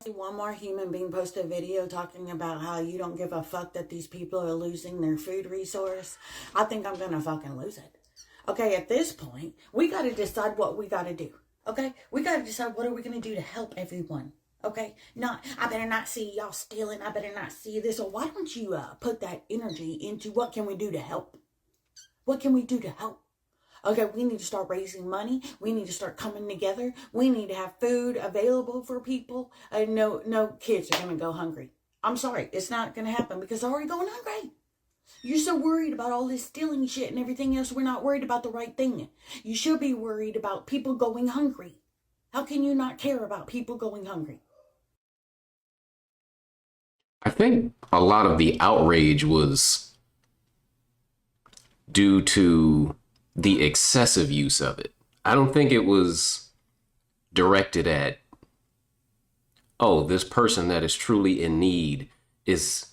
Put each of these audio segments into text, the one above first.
See one more human being post a video talking about how you don't give a fuck that these people are losing their food resource, I think I'm gonna fucking lose it. Okay, at this point, we gotta decide what we gotta do. Okay? We gotta decide what are we gonna do to help everyone. Okay? Not, I better not see y'all stealing, I better not see this. Or why don't you put that energy into what can we do to help? What can we do to help? Okay, we need to start raising money. We need to start coming together. We need to have food available for people. No kids are going to go hungry. I'm sorry, it's not going to happen because they're already going hungry. You're so worried about all this stealing shit and everything else. We're not worried about the right thing. You should be worried about people going hungry. How can you not care about people going hungry? I think a lot of the outrage was due to the excessive use of it. I don't think it was directed at, oh, this person that is truly in need is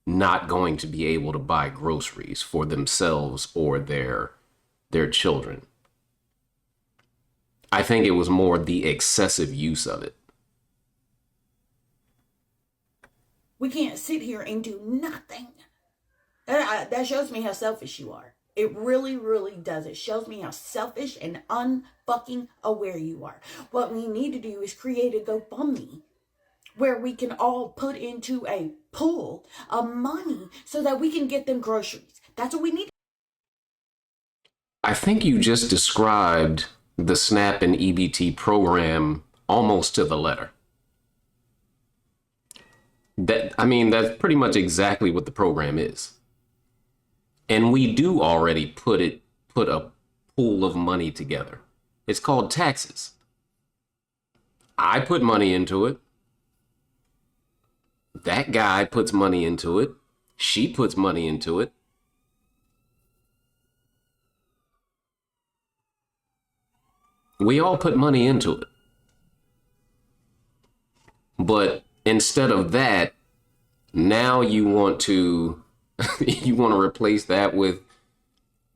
not going to be able to buy groceries for themselves or their children. I think it was more the excessive use of it. We can't sit here and do nothing. That shows me how selfish you are. It really, really does. It shows me how selfish and unfucking aware you are. What we need to do is create a GoFundMe where we can all put into a pool of money so that we can get them groceries. That's what we need. I think you just described the SNAP and EBT program almost to the letter. That's pretty much exactly what the program is. And we do already put a pool of money together. It's called taxes. I put money into it. That guy puts money into it. She puts money into it. We all put money into it. But instead of that, now you want to replace that with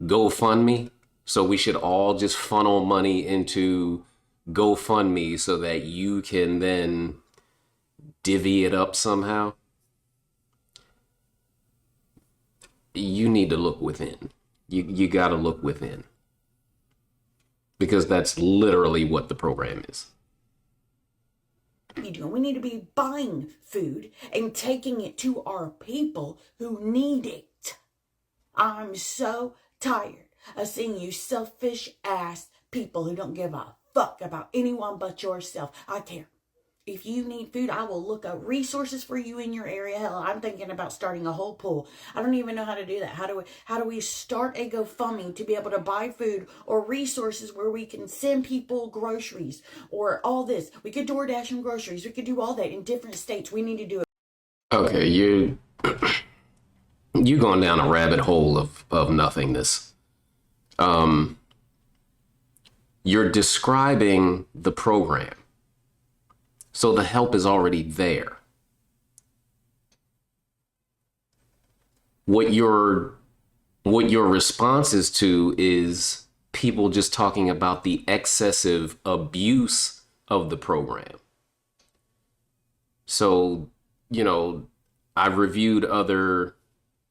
GoFundMe. So we should all just funnel money into GoFundMe so that you can then divvy it up somehow. You need to look within. You got to look within. Because that's literally what the program is. We need to be buying food and taking it to our people who need it. I'm so tired of seeing you selfish ass people who don't give a fuck about anyone but yourself. I care. If you need food, I will look up resources for you in your area. Hell, I'm thinking about starting a whole pool. I don't even know how to do that. How do we start a GoFundMe to be able to buy food or resources where we can send people groceries or all this? We could DoorDash them groceries. We could do all that in different states. We need to do it. Okay, you going down a rabbit hole of nothingness. You're describing the program. So the help is already there. What your response is to is people just talking about the excessive abuse of the program. So, I've reviewed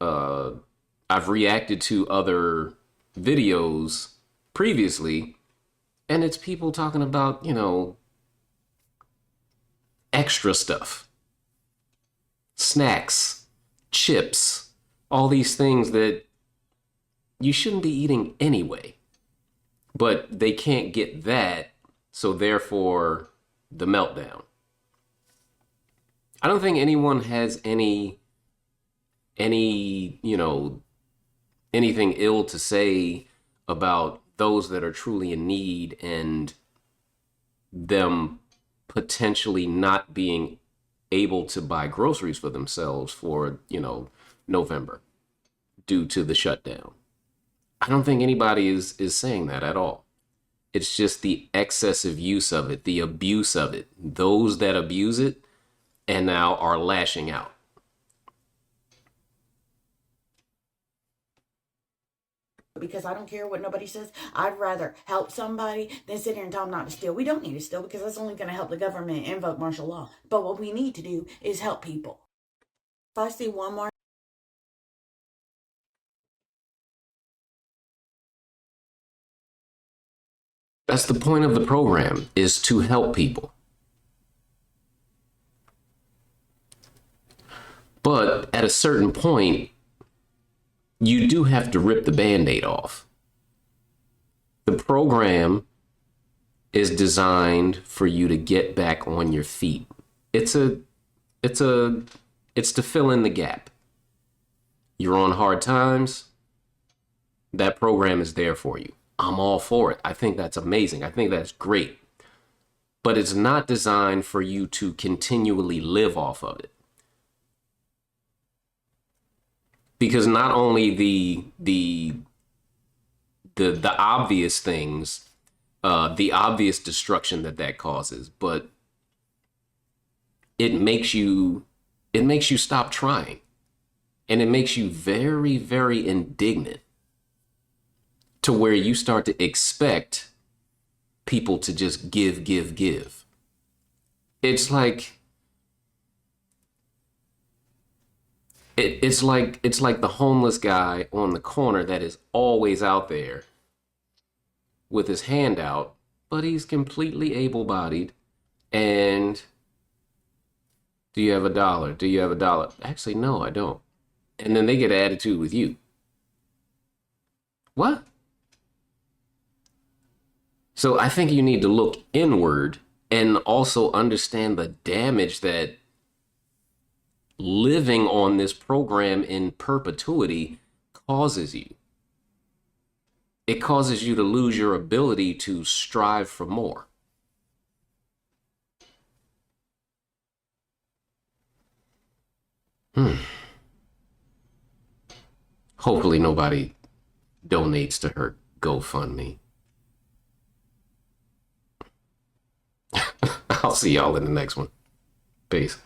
I've reacted to other videos previously, and it's people talking about, extra stuff, snacks, chips, all these things that you shouldn't be eating anyway, but they can't get that. So therefore the meltdown. I don't think anyone has anything ill to say about those that are truly in need and them potentially not being able to buy groceries for themselves for, November due to the shutdown. I don't think anybody is saying that at all. It's just the excessive use of it, the abuse of it, those that abuse it and now are lashing out. because I don't care what nobody says. I'd rather help somebody than sit here and tell them not to steal. We don't need to steal because that's only going to help the government invoke martial law. But what we need to do is help people. If I see one more. That's the point of the program, is to help people. But at a certain point, you do have to rip the Band-Aid off. The program is designed for you to get back on your feet. It's to fill in the gap. You're on hard times, that program is there for you. I'm all for it. I think that's amazing. I think that's great. But it's not designed for you to continually live off of it. Because not only the obvious things, the obvious destruction that causes, but it makes you stop trying, and it makes you very, very indignant, to where you start to expect people to just give. It's like it's like the homeless guy on the corner that is always out there with his hand out, but he's completely able-bodied. And do you have $1? Do you have $1? Actually, no, I don't. And then they get an attitude with you. What? So I think you need to look inward and also understand the damage that living on this program in perpetuity causes you. It causes you to lose your ability to strive for more. Hopefully nobody donates to her GoFundMe. I'll see y'all in the next one. Peace.